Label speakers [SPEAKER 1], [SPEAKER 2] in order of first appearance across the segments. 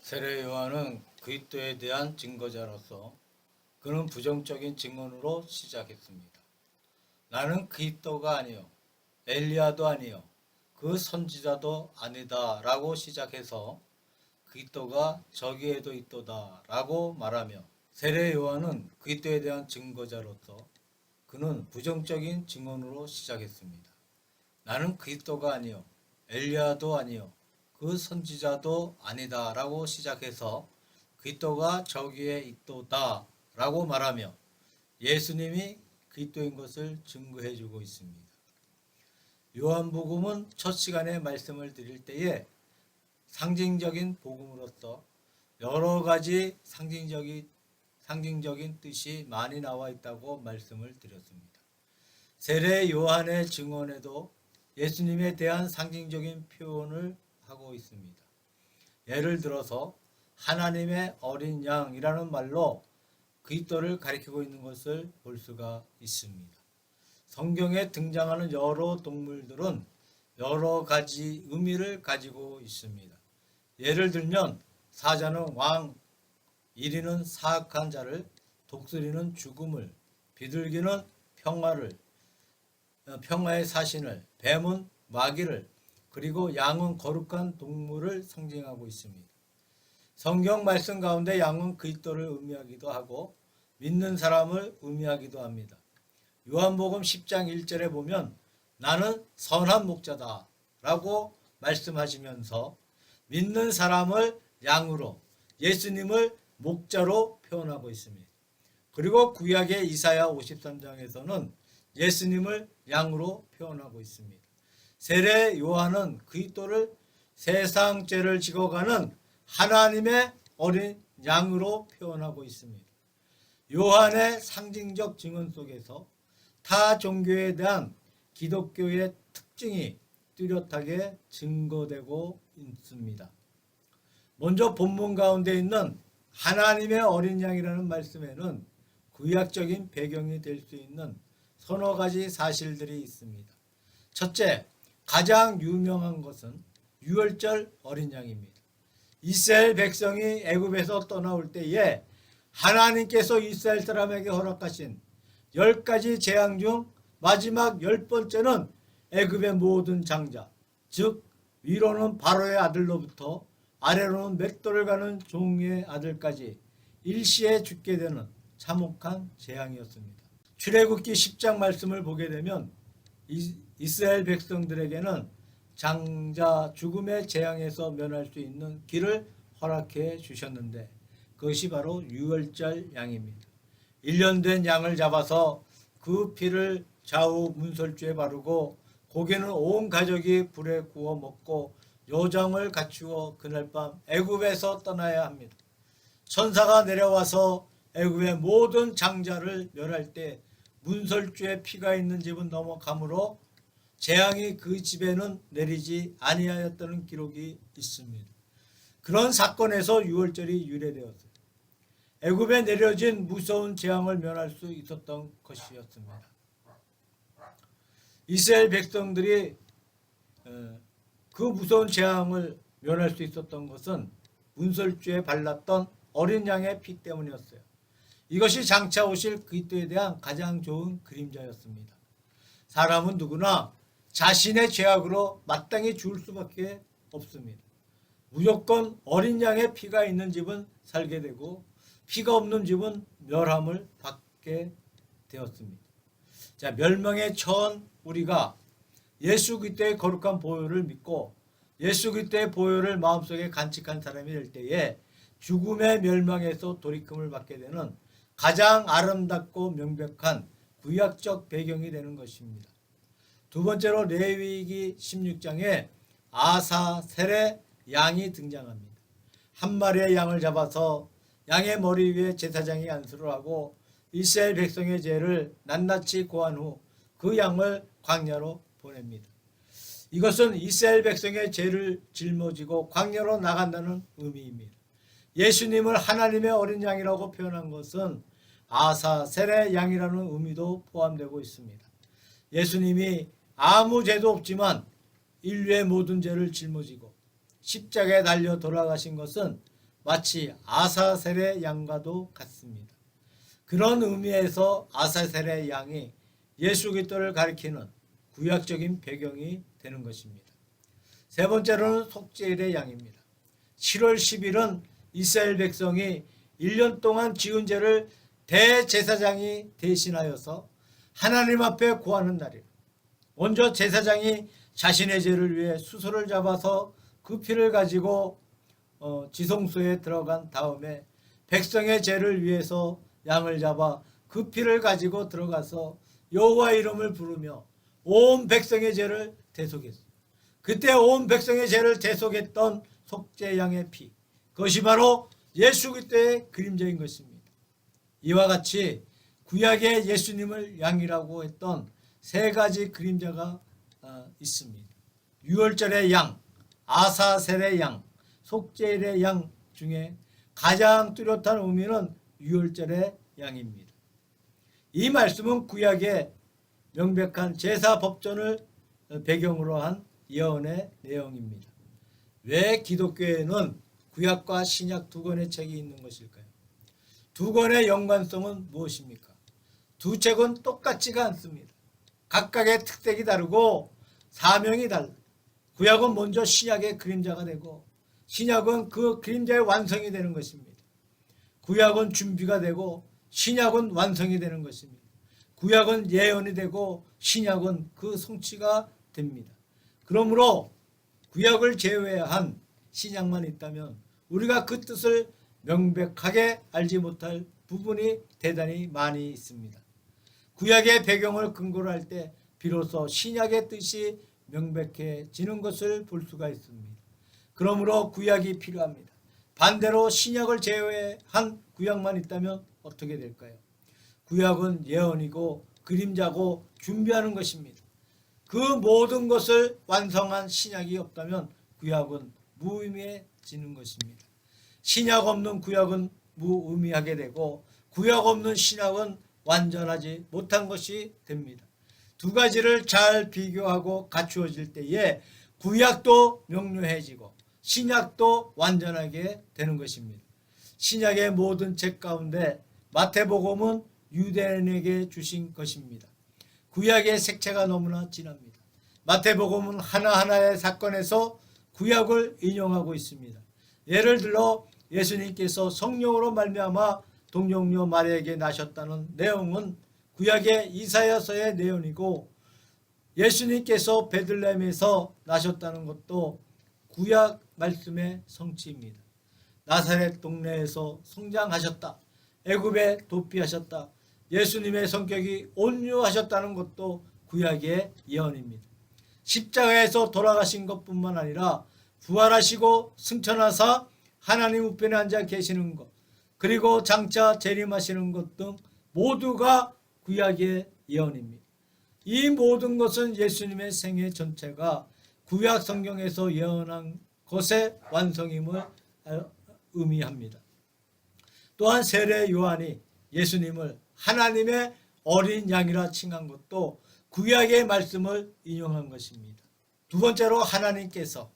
[SPEAKER 1] 세례 요한은 그리스도에 대한 증거자로서 그는 부정적인 증언으로 시작했습니다. 나는 그리스도가 아니요 엘리야도 아니요 그 선지자도 아니다 라고 시작해서 그리스도가 저기에도 있도다 라고 말하며 세례 요한은 그리스도에 대한 증거자로서 그는 부정적인 증언으로 시작했습니다. 나는 그리스도가 아니요 엘리야도 아니요 그 선지자도 아니다 라고 시작해서 그리스도가 저기에 있도다 라고 말하며 예수님이 그리스도인 것을 증거해 주고 있습니다. 요한복음은 첫 시간에 말씀을 드릴 때에 상징적인 복음으로서 여러 가지 상징적인 뜻이 많이 나와 있다고 말씀을 드렸습니다. 세례 요한의 증언에도 예수님에 대한 상징적인 표현을 하고 있습니다. 예를 들어서 하나님의 어린 양이라는 말로 그리스도를 가리키고 있는 것을 볼 수가 있습니다. 성경에 등장하는 여러 동물들은 여러 가지 의미를 가지고 있습니다. 예를 들면 사자는 왕, 이리는 사악한 자를, 독수리는 죽음을, 비둘기는 평화의 사신을, 뱀은 마귀를, 그리고 양은 거룩한 동물을 상징하고 있습니다. 성경 말씀 가운데 양은 그리스도를 의미하기도 하고 믿는 사람을 의미하기도 합니다. 요한복음 10장 1절에 보면 나는 선한 목자다 라고 말씀하시면서 믿는 사람을 양으로, 예수님을 목자로 표현하고 있습니다. 그리고 구약의 이사야 53장에서는 예수님을 양으로 표현하고 있습니다. 세례 요한은 그리스도를 세상 죄를 지고 가는 하나님의 어린 양으로 표현하고 있습니다. 요한의 상징적 증언 속에서 타 종교에 대한 기독교의 특징이 뚜렷하게 증거되고 있습니다. 먼저 본문 가운데 있는 하나님의 어린 양이라는 말씀에는 구약적인 배경이 될 수 있는 서너 가지 사실들이 있습니다. 첫째, 가장 유명한 것은 유월절 어린 양입니다. 이스라엘 백성이 애굽에서 떠나올 때에 하나님께서 이스라엘 사람에게 허락하신 10가지 재앙 중 마지막 10번째는 애굽의 모든 장자, 즉 위로는 바로의 아들로부터 아래로는 맷돌을 가는 종의 아들까지 일시에 죽게 되는 참혹한 재앙이었습니다. 출애굽기 10장 말씀을 보게 되면 이스라엘 백성들에게는 장자 죽음의 재앙에서 면할 수 있는 길을 허락해 주셨는데 그것이 바로 유월절 양입니다. 1년 된 양을 잡아서 그 피를 좌우 문설주에 바르고 고기는 온 가족이 불에 구워 먹고 요정을 갖추어 그날 밤 애굽에서 떠나야 합니다. 천사가 내려와서 애굽의 모든 장자를 멸할 때 문설주에 피가 있는 집은 넘어가므로 재앙이 그 집에는 내리지 아니하였다는 기록이 있습니다. 그런 사건에서 유월절이 유래되었습니다. 애굽에 내려진 무서운 재앙을 면할 수 있었던 것이었습니다. 이스라엘 백성들이 그 무서운 재앙을 면할 수 있었던 것은 문설주에 발랐던 어린 양의 피 때문이었어요. 이것이 장차 오실 그리스도에 대한 가장 좋은 그림자였습니다. 사람은 누구나 자신의 죄악으로 마땅히 죽을 수밖에 없습니다. 무조건 어린 양의 피가 있는 집은 살게 되고 피가 없는 집은 멸함을 받게 되었습니다. 자, 멸망에 처한 우리가 예수 그리스도의 거룩한 보혈을 믿고 예수 그리스도의 보혈을 마음속에 간직한 사람이 될 때에 죽음의 멸망에서 돌이킴을 받게 되는 가장 아름답고 명백한 구약적 배경이 되는 것입니다. 두 번째로 레위기 16장에 아사, 세례, 양이 등장합니다. 한 마리의 양을 잡아서 양의 머리 위에 제사장이 안수를 하고 이스라엘 백성의 죄를 낱낱이 고한 후 그 양을 광야로 보냅니다. 이것은 이스라엘 백성의 죄를 짊어지고 광야로 나간다는 의미입니다. 예수님을 하나님의 어린 양이라고 표현한 것은 아사, 세례, 양이라는 의미도 포함되고 있습니다. 예수님이 아무 죄도 없지만 인류의 모든 죄를 짊어지고 십자가에 달려 돌아가신 것은 마치 아사셀의 양과도 같습니다. 그런 의미에서 아사셀의 양이 예수 그리스도를 가리키는 구약적인 배경이 되는 것입니다. 세 번째로는 속죄일의 양입니다. 7월 10일은 이스라엘 백성이 1년 동안 지은 죄를 대제사장이 대신하여서 하나님 앞에 고하는 날이에요. 먼저 제사장이 자신의 죄를 위해 수소를 잡아서 그 피를 가지고 지성소에 들어간 다음에 백성의 죄를 위해서 양을 잡아 그 피를 가지고 들어가서 여호와 이름을 부르며 온 백성의 죄를 대속했어요. 그때 온 백성의 죄를 대속했던 속죄 양의 피, 그것이 바로 예수 그리스도의 그림자인 것입니다. 이와 같이 구약에 예수님을 양이라고 했던 세 가지 그림자가 있습니다. 유월절의 양, 아사셀의 양, 속죄일의 양 중에 가장 뚜렷한 의미는 유월절의 양입니다. 이 말씀은 구약의 명백한 제사 법전을 배경으로 한 예언의 내용입니다. 왜 기독교에는 구약과 신약 두 권의 책이 있는 것일까요? 두 권의 연관성은 무엇입니까? 두 책은 똑같지가 않습니다. 각각의 특색이 다르고 사명이 달라요. 구약은 먼저 신약의 그림자가 되고 신약은 그 그림자의 완성이 되는 것입니다. 구약은 준비가 되고 신약은 완성이 되는 것입니다. 구약은 예언이 되고 신약은 그 성취가 됩니다. 그러므로 구약을 제외한 신약만 있다면 우리가 그 뜻을 명백하게 알지 못할 부분이 대단히 많이 있습니다. 구약의 배경을 근거로 할 때 비로소 신약의 뜻이 명백해지는 것을 볼 수가 있습니다. 그러므로 구약이 필요합니다. 반대로 신약을 제외한 구약만 있다면 어떻게 될까요? 구약은 예언이고 그림자고 준비하는 것입니다. 그 모든 것을 완성한 신약이 없다면 구약은 무의미해지는 것입니다. 신약 없는 구약은 무의미하게 되고 구약 없는 신약은 완전하지 못한 것이 됩니다. 두 가지를 잘 비교하고 갖추어질 때에 구약도 명료해지고 신약도 완전하게 되는 것입니다. 신약의 모든 책 가운데 마태복음은 유대인에게 주신 것입니다. 구약의 색채가 너무나 진합니다. 마태복음은 하나하나의 사건에서 구약을 인용하고 있습니다. 예를 들어 예수님께서 성령으로 말미암아 동정녀 마리아에게 나셨다는 내용은 구약의 이사야서의 내용이고 예수님께서 베들레헴에서 나셨다는 것도 구약 말씀의 성취입니다. 나사렛 동네에서 성장하셨다. 애굽에 도피하셨다. 예수님의 성격이 온유하셨다는 것도 구약의 예언입니다. 십자가에서 돌아가신 것뿐만 아니라 부활하시고 승천하사 하나님 우편에 앉아 계시는 것, 그리고 장차 재림하시는 것 등 모두가 구약의 예언입니다. 이 모든 것은 예수님의 생애 전체가 구약 성경에서 예언한 것의 완성임을 의미합니다. 또한 세례 요한이 예수님을 하나님의 어린 양이라 칭한 것도 구약의 말씀을 인용한 것입니다. 두 번째로 하나님께서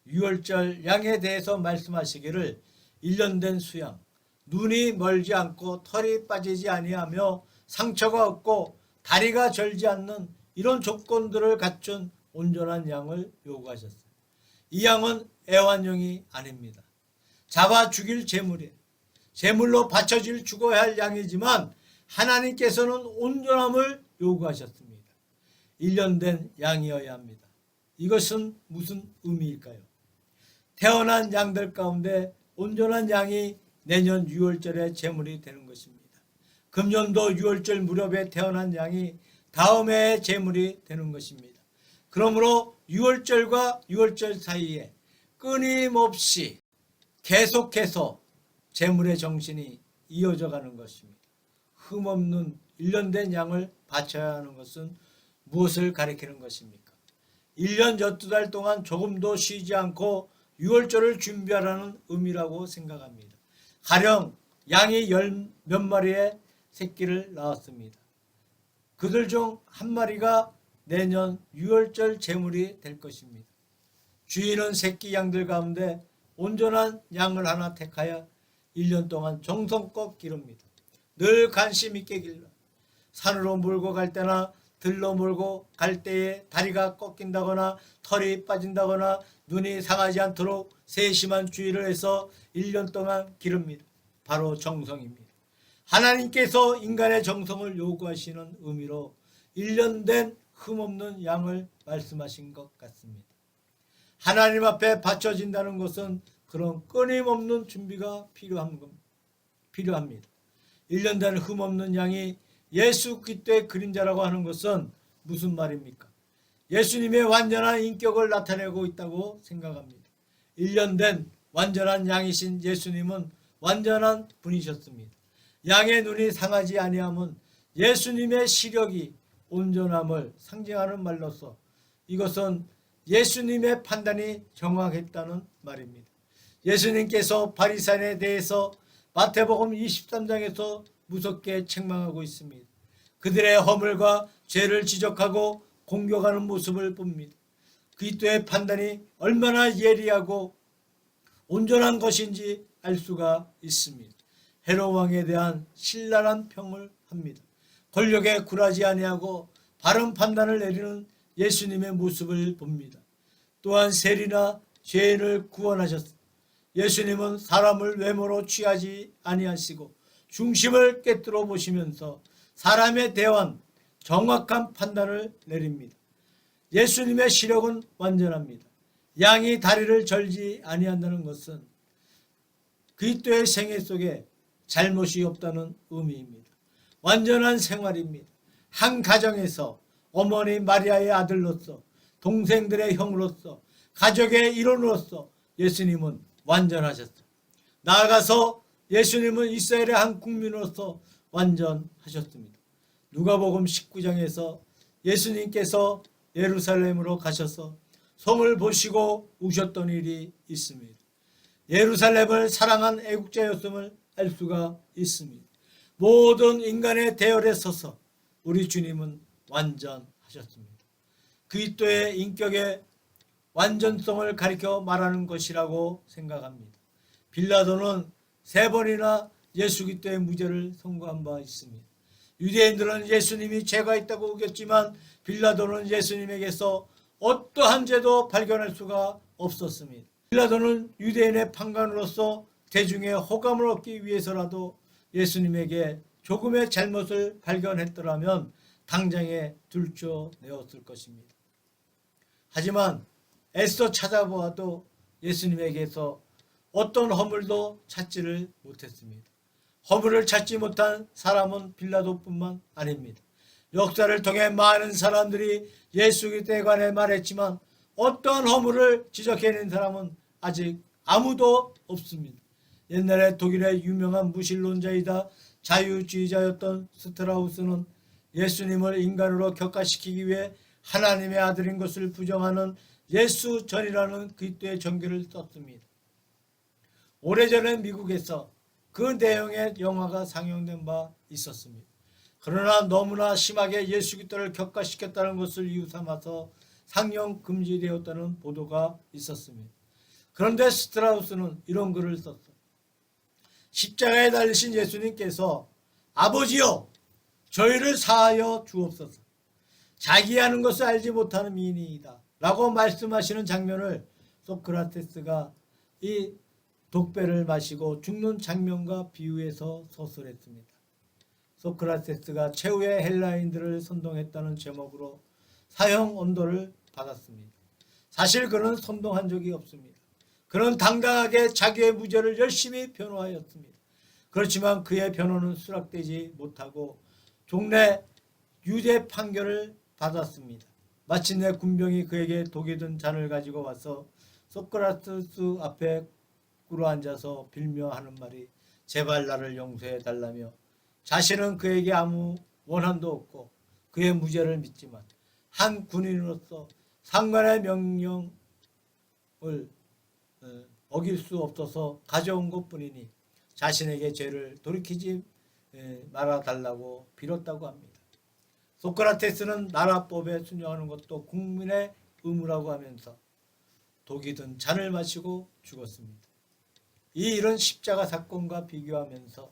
[SPEAKER 1] 유월절 양에 대해서 말씀하시기를 1년 된 수양, 눈이 멀지 않고 털이 빠지지 아니하며 상처가 없고 다리가 절지 않는 이런 조건들을 갖춘 온전한 양을 요구하셨어요. 이 양은 애완용이 아닙니다. 잡아 죽일 제물이에요. 제물로 바쳐질 죽어야 할 양이지만 하나님께서는 온전함을 요구하셨습니다. 1년 된 양이어야 합니다. 이것은 무슨 의미일까요? 태어난 양들 가운데 온전한 양이 내년 6월절에 제물이 되는 것입니다. 금년도 6월절 무렵에 태어난 양이 다음 해에 제물이 되는 것입니다. 그러므로 6월절과 6월절 사이에 끊임없이 계속해서 제물의 정신이 이어져 가는 것입니다. 흠없는 1년 된 양을 바쳐야 하는 것은 무엇을 가리키는 것입니까? 1년 12달 동안 조금도 쉬지 않고 6월절을 준비하라는 의미라고 생각합니다. 가령 양이 몇 마리의 새끼를 낳았습니다. 그들 중 한 마리가 내년 6월절 제물이 될 것입니다. 주인은 새끼 양들 가운데 온전한 양을 하나 택하여 1년 동안 정성껏 기릅니다. 늘 관심 있게 길러 산으로 몰고 갈 때나 들로 몰고 갈 때에 다리가 꺾인다거나 털이 빠진다거나 눈이 상하지 않도록 세심한 주의를 해서 1년 동안 기릅니다. 바로 정성입니다. 하나님께서 인간의 정성을 요구하시는 의미로 1년 된 흠없는 양을 말씀하신 것 같습니다. 하나님 앞에 바쳐진다는 것은 그런 끊임없는 준비가 필요합니다. 1년 된 흠없는 양이 예수 그리스도의 그림자라고 하는 것은 무슨 말입니까? 예수님의 완전한 인격을 나타내고 있다고 생각합니다. 1년 된 완전한 양이신 예수님은 완전한 분이셨습니다. 양의 눈이 상하지 아니함은 예수님의 시력이 온전함을 상징하는 말로서 이것은 예수님의 판단이 정확했다는 말입니다. 예수님께서 바리새인에 대해서 마태복음 23장에서 무섭게 책망하고 있습니다. 그들의 허물과 죄를 지적하고 공격하는 모습을 봅니다. 그리스도의 판단이 얼마나 예리하고 온전한 것인지 알 수가 있습니다. 헤롯 왕에 대한 신랄한 평을 합니다. 권력에 굴하지 아니하고 바른 판단을 내리는 예수님의 모습을 봅니다. 또한 세리나 죄인을 구원하셨습니다. 예수님은 사람을 외모로 취하지 아니하시고 중심을 꿰뚫어 보시면서 사람에 대한 정확한 판단을 내립니다. 예수님의 시력은 완전합니다. 양이 다리를 절지 아니한다는 것은 그리스도의 생애 속에 잘못이 없다는 의미입니다. 완전한 생활입니다. 한 가정에서 어머니 마리아의 아들로서 동생들의 형으로서 가족의 일원으로서 예수님은 완전하셨어요. 나아가서 예수님은 이스라엘의 한 국민으로서 완전하셨습니다. 누가복음 19장에서 예수님께서 예루살렘으로 가셔서 성을 보시고 우셨던 일이 있습니다. 예루살렘을 사랑한 애국자였음을 알 수가 있습니다. 모든 인간의 대열에 서서 우리 주님은 완전하셨습니다. 그리스도의 인격의 완전성을 가리켜 말하는 것이라고 생각합니다. 빌라도는 3번이나 예수 그리스도의 무죄를 선고한 바 있습니다. 유대인들은 예수님이 죄가 있다고 우겼지만 빌라도는 예수님에게서 어떠한 죄도 발견할 수가 없었습니다. 빌라도는 유대인의 판관으로서 대중의 호감을 얻기 위해서라도 예수님에게 조금의 잘못을 발견했더라면 당장에 들춰내었을 것입니다. 하지만 애써 찾아보아도 예수님에게서 어떤 허물도 찾지를 못했습니다. 허물을 찾지 못한 사람은 빌라도뿐만 아닙니다. 역사를 통해 많은 사람들이 예수 그리스도에 관해 말했지만 어떠한 허물을 지적해낸 사람은 아직 아무도 없습니다. 옛날에 독일의 유명한 무신론자이다 자유주의자였던 스트라우스는 예수님을 인간으로 격화시키기 위해 하나님의 아들인 것을 부정하는 예수전이라는 그리스도의 종교를 썼습니다. 오래전에 미국에서 그 내용의 영화가 상영된 바 있었습니다. 그러나 너무나 심하게 예수 그리스도를 격화시켰다는 것을 이유 삼아서 상영 금지되었다는 보도가 있었습니다. 그런데 스트라우스는 이런 글을 썼어요. 십자가에 달리신 예수님께서 아버지여 저희를 사하여 주옵소서. 자기 하는 것을 알지 못하는 미인이다 라고 말씀하시는 장면을 소크라테스가 이 독배를 마시고 죽는 장면과 비유해서 서술했습니다. 소크라테스가 최후의 헬라인들을 선동했다는 제목으로 사형 언도를 받았습니다. 사실 그는 선동한 적이 없습니다. 그는 당당하게 자기의 무죄를 열심히 변호하였습니다. 그렇지만 그의 변호는 수락되지 못하고 종래 유죄 판결을 받았습니다. 마침내 군병이 그에게 독이 든 잔을 가지고 와서 소크라테스 앞에 꿇어앉아서 빌며 하는 말이 제발 나를 용서해 달라며 자신은 그에게 아무 원한도 없고 그의 무죄를 믿지만 한 군인으로서 상관의 명령을 어길 수 없어서 가져온 것뿐이니 자신에게 죄를 돌이키지 말아달라고 빌었다고 합니다. 소크라테스는 나라법에 순종하는 것도 국민의 의무라고 하면서 독이 든 잔을 마시고 죽었습니다. 이 이런 십자가 사건과 비교하면서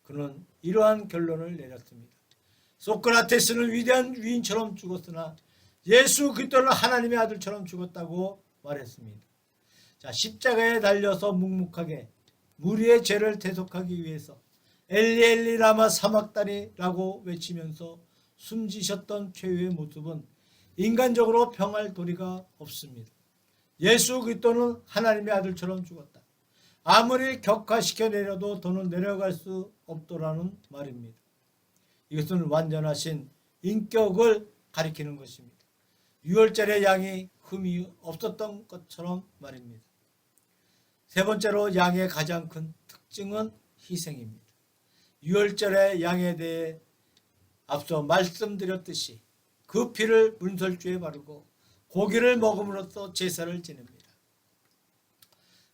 [SPEAKER 1] 그는 이러한 결론을 내렸습니다. 소크라테스는 위대한 위인처럼 죽었으나 예수 그리스도는 하나님의 아들처럼 죽었다고 말했습니다. 자, 십자가에 달려서 묵묵하게 무리의 죄를 대속하기 위해서 엘리 엘리 라마 사막다니라고 외치면서 숨지셨던 최후의 모습은 인간적으로 평할 도리가 없습니다. 예수 그리스도는 하나님의 아들처럼 죽었다. 아무리 격화시켜 내려도 더는 내려갈 수 없더라는 말입니다. 이것은 완전하신 인격을 가리키는 것입니다. 유월절의 양이 흠이 없었던 것처럼 말입니다. 세 번째로 양의 가장 큰 특징은 희생입니다. 유월절의 양에 대해 앞서 말씀드렸듯이 그 피를 문설주에 바르고 고기를 먹음으로써 제사를 지냅니다.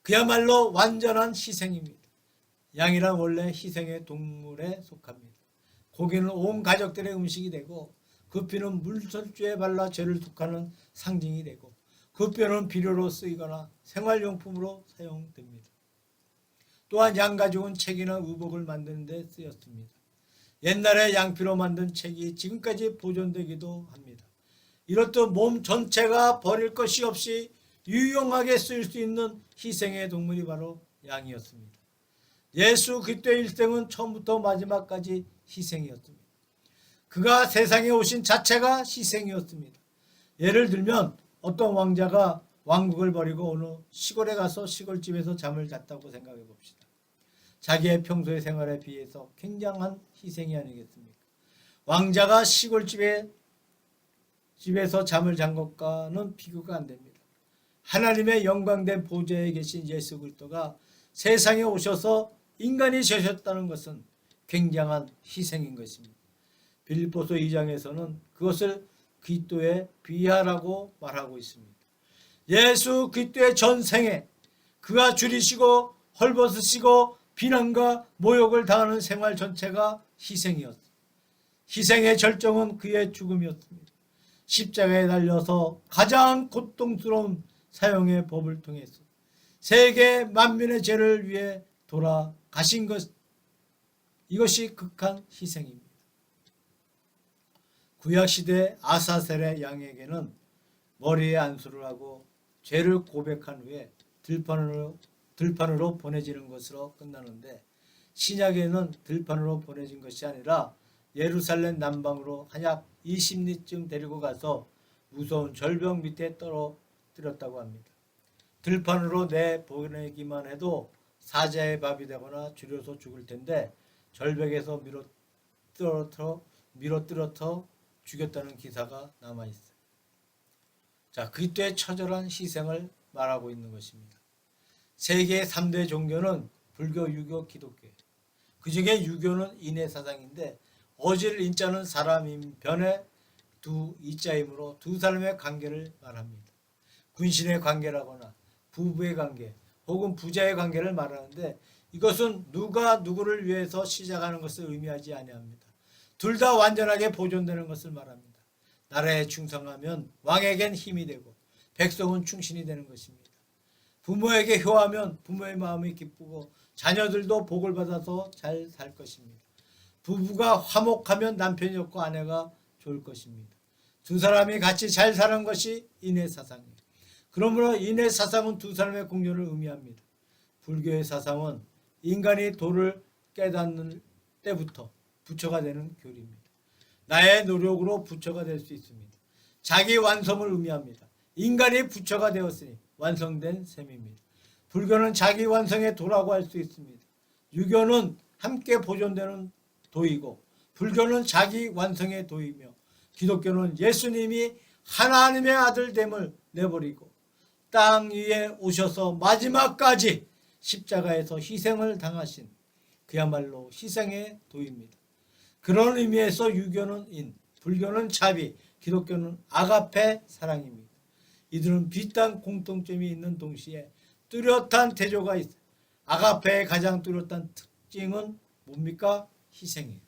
[SPEAKER 1] 그야말로 완전한 희생입니다. 양이란 원래 희생의 동물에 속합니다. 고기는 온 가족들의 음식이 되고 그 피는 물설주에 발라 죄를 속하는 상징이 되고 그 뼈는 비료로 쓰이거나 생활용품으로 사용됩니다. 또한 양가죽은 책이나 의복을 만드는 데 쓰였습니다. 옛날에 양피로 만든 책이 지금까지 보존되기도 합니다. 이렇듯 몸 전체가 버릴 것이 없이 유용하게 쓰일 수 있는 희생의 동물이 바로 양이었습니다. 예수 그리스도의 일생은 처음부터 마지막까지 희생이었습니다. 그가 세상에 오신 자체가 희생이었습니다. 예를 들면 어떤 왕자가 왕국을 버리고 어느 시골에 가서 시골집에서 잠을 잤다고 생각해 봅시다. 자기의 평소의 생활에 비해서 굉장한 희생이 아니겠습니까? 왕자가 시골집에서 잠을 잔 것과는 비교가 안 됩니다. 하나님의 영광된 보좌에 계신 예수 그리스도가 세상에 오셔서 인간이 되셨다는 것은 굉장한 희생인 것입니다. 빌립보서 2장에서는 그것을 그리스도의 비하라고 말하고 있습니다. 예수 그리스도의 전생에 그가 줄이시고 헐벗으시고 비난과 모욕을 당하는 생활 전체가 희생이었습니다. 희생의 절정은 그의 죽음이었습니다. 십자가에 달려서 가장 고통스러운 사형의 법을 통해서 세계 만민의 죄를 위해 돌아가신 것, 이것이 극한 희생입니다. 구약시대 아사셀의 양에게는 머리에 안수를 하고 죄를 고백한 후에 들판으로 보내지는 것으로 끝나는데, 신약에는 들판으로 보내진 것이 아니라 예루살렘 남방으로 한 약 20리쯤 데리고 가서 무서운 절벽 밑에 떨어뜨렸다고 합니다. 들판으로 내보내기만 해도 사자의 밥이 되거나 줄여서 죽을 텐데 절벽에서 밀어뜯어 죽였다는 기사가 남아있어요. 자, 그리스도의 처절한 희생을 말하고 있는 것입니다. 세계 3대 종교는 불교, 유교, 기독교. 그 중에 유교는 인해사상인데 어질 인자는 사람인 변의 두 이자이므로 두 사람의 관계를 말합니다. 군신의 관계라거나 부부의 관계 혹은 부자의 관계를 말하는데 이것은 누가 누구를 위해서 시작하는 것을 의미하지 아니합니다. 둘 다 완전하게 보존되는 것을 말합니다. 나라에 충성하면 왕에겐 힘이 되고 백성은 충신이 되는 것입니다. 부모에게 효하면 부모의 마음이 기쁘고 자녀들도 복을 받아서 잘 살 것입니다. 부부가 화목하면 남편이 없고 아내가 좋을 것입니다. 두 사람이 같이 잘 사는 것이 인해사상이에요. 그러므로 인해사상은 두 사람의 공존을 의미합니다. 불교의 사상은 인간이 도를 깨닫는 때부터 부처가 되는 교리입니다. 나의 노력으로 부처가 될 수 있습니다. 자기 완성을 의미합니다. 인간이 부처가 되었으니 완성된 셈입니다. 불교는 자기 완성의 도라고 할 수 있습니다. 유교는 함께 보존되는 도이고 불교는 자기 완성의 도이며 기독교는 예수님이 하나님의 아들됨을 내버리고 땅 위에 오셔서 마지막까지 십자가에서 희생을 당하신 그야말로 희생의 도입니다. 그런 의미에서 유교는 인, 불교는 자비, 기독교는 아가페 사랑입니다. 이들은 비슷한 공통점이 있는 동시에 뚜렷한 대조가 있어요. 아가페의 가장 뚜렷한 특징은 뭡니까? 희생이에요.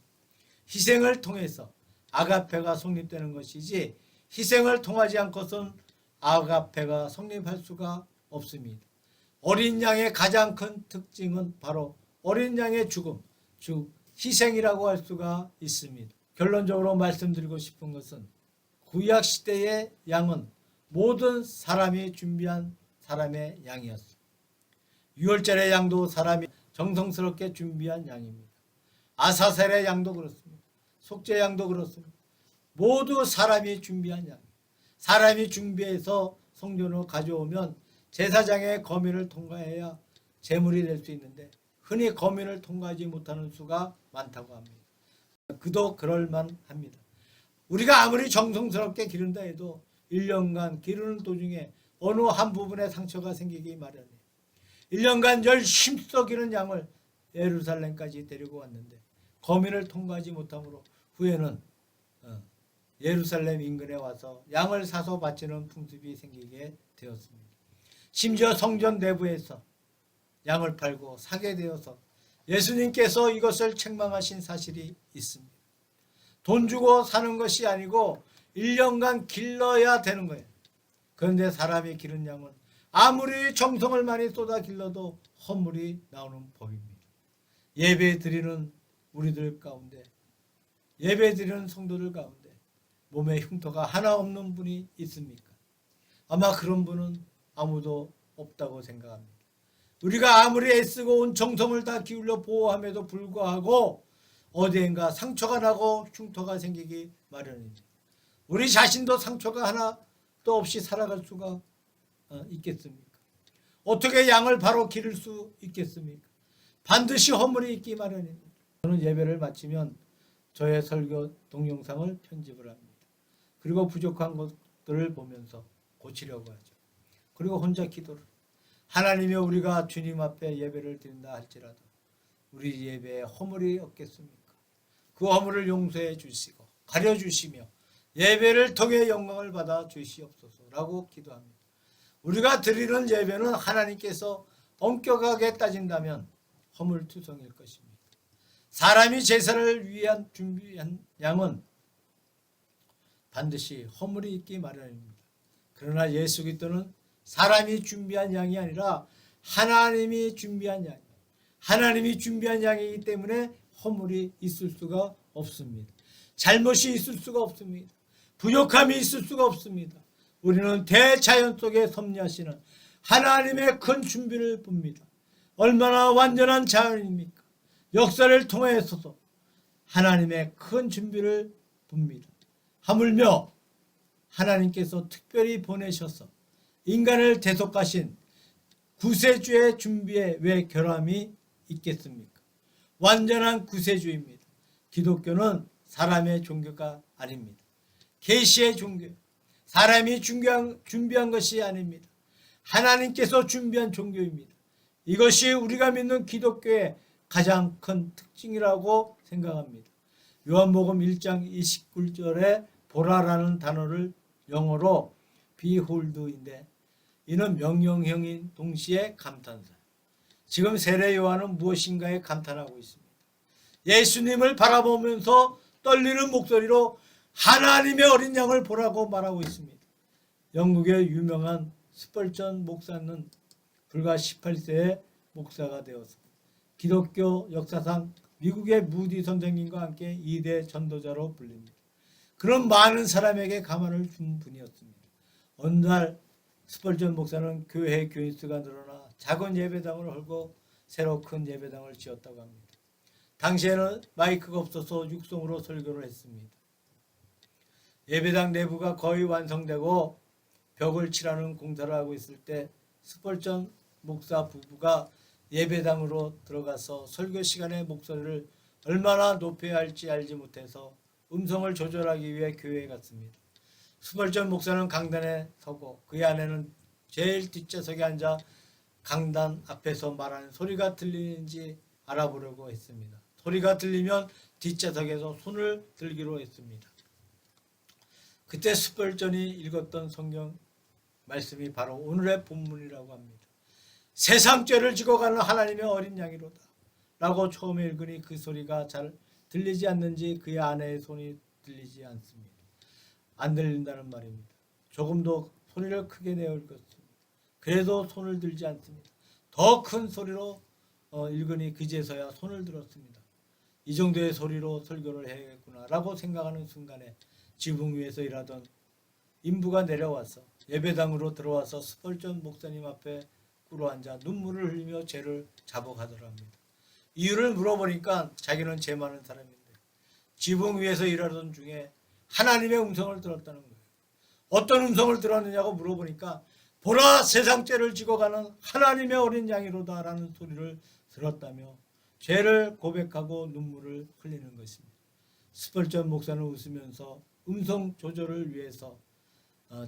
[SPEAKER 1] 희생을 통해서 아가페가 성립되는 것이지 희생을 통하지 않고선 아가페가 성립할 수가 없습니다. 어린 양의 가장 큰 특징은 바로 어린 양의 죽음, 즉 희생이라고 할 수가 있습니다. 결론적으로 말씀드리고 싶은 것은 구약 시대의 양은 모든 사람이 준비한 사람의 양이었습니다. 유월절의 양도 사람이 정성스럽게 준비한 양입니다. 아사셀의 양도 그렇습니다. 속죄 양도 그렇습니다. 모두 사람이 준비한 양. 사람이 준비해서 성전으로 가져오면 제사장의 검인을 통과해야 제물이 될 수 있는데 흔히 검인을 통과하지 못하는 수가 많다고 합니다. 그도 그럴만합니다. 우리가 아무리 정성스럽게 기른다 해도 1년간 기르는 도중에 어느 한 부분에 상처가 생기기 마련이에요. 1년간 열심히 기른 양을 예루살렘까지 데리고 왔는데 검인을 통과하지 못함으로 후에는 예루살렘 인근에 와서 양을 사서 바치는 풍습이 생기게 되었습니다. 심지어 성전 내부에서 양을 팔고 사게 되어서 예수님께서 이것을 책망하신 사실이 있습니다. 돈 주고 사는 것이 아니고 1년간 길러야 되는 거예요. 그런데 사람이 기른 양은 아무리 정성을 많이 쏟아 길러도 헛물이 나오는 법입니다. 예배 드리는 우리들 가운데, 예배 드리는 성도들 가운데 몸에 흉터가 하나 없는 분이 있습니까? 아마 그런 분은 아무도 없다고 생각합니다. 우리가 아무리 애쓰고 온 정성을 다 기울여 보호함에도 불구하고 어디엔가 상처가 나고 흉터가 생기기 마련입니다. 우리 자신도 상처가 하나도 없이 살아갈 수가 있겠습니까? 어떻게 양을 바로 기를 수 있겠습니까? 반드시 허물이 있기 마련입니다. 저는 예배를 마치면 저의 설교 동영상을 편집을 합니다. 그리고 부족한 것들을 보면서 고치려고 하죠. 그리고 혼자 기도를. 하나님이 우리가 주님 앞에 예배를 드린다 할지라도 우리 예배에 허물이 없겠습니까? 그 허물을 용서해 주시고 가려주시며 예배를 통해 영광을 받아 주시옵소서라고 기도합니다. 우리가 드리는 예배는 하나님께서 엄격하게 따진다면 허물투성일 것입니다. 사람이 제사를 위한 준비한 양은 반드시 허물이 있기 마련입니다. 그러나 예수 그리스도는 사람이 준비한 양이 아니라 하나님이 준비한 양이에요. 하나님이 준비한 양이기 때문에 허물이 있을 수가 없습니다. 잘못이 있을 수가 없습니다. 부족함이 있을 수가 없습니다. 우리는 대자연 속에 섭리하시는 하나님의 큰 준비를 봅니다. 얼마나 완전한 자연입니까? 역사를 통해서도 하나님의 큰 준비를 봅니다. 하물며 하나님께서 특별히 보내셔서 인간을 대속하신 구세주의 준비에 왜 결함이 있겠습니까? 완전한 구세주입니다. 기독교는 사람의 종교가 아닙니다. 계시의 종교, 사람이 준비한 것이 아닙니다. 하나님께서 준비한 종교입니다. 이것이 우리가 믿는 기독교의 가장 큰 특징이라고 생각합니다. 요한복음 1장 29절에 보라라는 단어를 영어로 behold인데 이는 명령형인 동시에 감탄사. 지금 세례 요한은 무엇인가에 감탄하고 있습니다. 예수님을 바라보면서 떨리는 목소리로 하나님의 어린 양을 보라고 말하고 있습니다. 영국의 유명한 스펄전 목사는 불과 18세에 목사가 되어서 기독교 역사상 미국의 무디 선생님과 함께 2대 전도자로 불립니다. 그런 많은 사람에게 가만을 준 분이었습니다. 어느 날 스펄전 목사는 교회 교인 수가 늘어나 작은 예배당을 헐고 새로 큰 예배당을 지었다고 합니다. 당시에는 마이크가 없어서 육성으로 설교를 했습니다. 예배당 내부가 거의 완성되고 벽을 칠하는 공사를 하고 있을 때 스펄전 목사 부부가 예배당으로 들어가서 설교 시간에 목소리를 얼마나 높여야 할지 알지 못해서 음성을 조절하기 위해 교회에 갔습니다. 스펄전 목사는 강단에 서고 그의 아내는 제일 뒷좌석에 앉아 강단 앞에서 말하는 소리가 들리는지 알아보려고 했습니다. 소리가 들리면 뒷좌석에서 손을 들기로 했습니다. 그때 스펄전이 읽었던 성경 말씀이 바로 오늘의 본문이라고 합니다. 세상 죄를 지고 가는 하나님의 어린 양이로다 라고 처음에 읽으니 그 소리가 잘 들리지 않는지 그의 아내의 손이 들리지 않습니다. 안 들린다는 말입니다. 조금도 소리를 크게 내어 읽었습니다. 그래도 손을 들지 않습니다. 더 큰 소리로 읽으니 그제서야 손을 들었습니다. 이 정도의 소리로 설교를 해야겠구나라고 생각하는 순간에 지붕 위에서 일하던 인부가 내려와서 예배당으로 들어와서 스펄전 목사님 앞에 꿇어앉아 눈물을 흘리며 죄를 자복하더랍니다. 이유를 물어보니까 자기는 죄 많은 사람인데 지붕 위에서 일하던 중에 하나님의 음성을 들었다는 거예요. 어떤 음성을 들었느냐고 물어보니까 보라 세상 죄를 지고 가는 하나님의 어린 양이로다 라는 소리를 들었다며 죄를 고백하고 눈물을 흘리는 것입니다. 스펄전 목사는 웃으면서 음성 조절을 위해서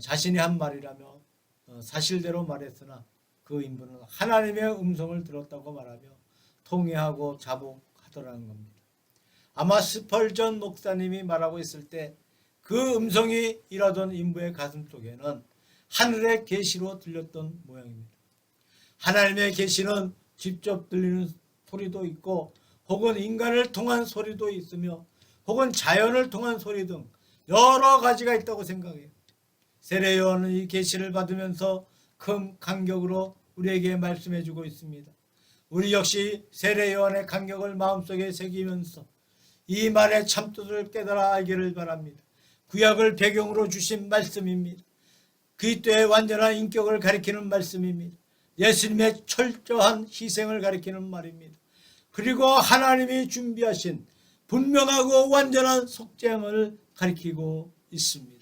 [SPEAKER 1] 자신이 한 말이라며 사실대로 말했으나 그 인부는 하나님의 음성을 들었다고 말하며 통회하고 자복하더라는 겁니다. 아마 스펄전 목사님이 말하고 있을 때 그 음성이 일하던 인부의 가슴 속에는 하늘의 계시로 들렸던 모양입니다. 하나님의 계시는 직접 들리는 소리도 있고 혹은 인간을 통한 소리도 있으며 혹은 자연을 통한 소리 등 여러 가지가 있다고 생각해요. 세례 요한은 이 계시를 받으면서 큰 간격으로 우리에게 말씀해 주고 있습니다. 우리 역시 세례 요한의 간격을 마음속에 새기면서 이 말의 참뜻을 깨달아 알기를 바랍니다. 구약을 배경으로 주신 말씀입니다. 그리스도의 완전한 인격을 가리키는 말씀입니다. 예수님의 철저한 희생을 가리키는 말입니다. 그리고 하나님이 준비하신 분명하고 완전한 속죄함을 가리키고 있습니다.